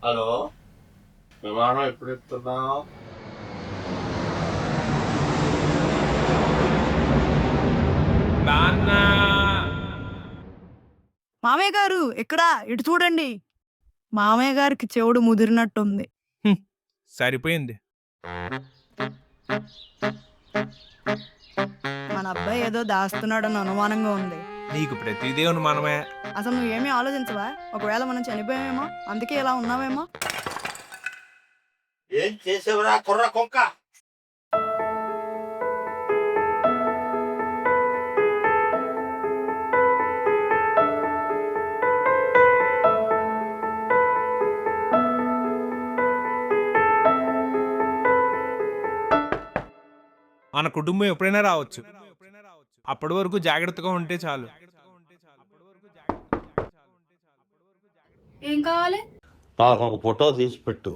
Hello, విమానం ఎప్పుడు ఎక్కుతున్నావు? నాన్న మామయ్య గారు ఎక్కడా ఇటు చూడండి. మామయ్య గారికి చెవుడు ముదిరినట్టుంది. సరిపోయింది. మన అబ్బాయి ఏదో దాస్తున్నాడని అనుమానంగా ఉంది. నీకు ప్రతిదీ అనుమానమే. అసలు నువ్వేమీ ఆలోచించవా? ఒకవేళ మనం చనిపోయామేమో, అందుకే ఇలా ఉన్నావేమో. ఏం చేసేవరా కుర్ర కుక్క? మన కుటుంబం ఎప్పుడైనా రావచ్చు. అప్పటి వరకు జాగ్రత్తగా ఉంటే చాలు. ఏం కావాలి? నాకు ఒక ఫోటో తీసి పెట్టు.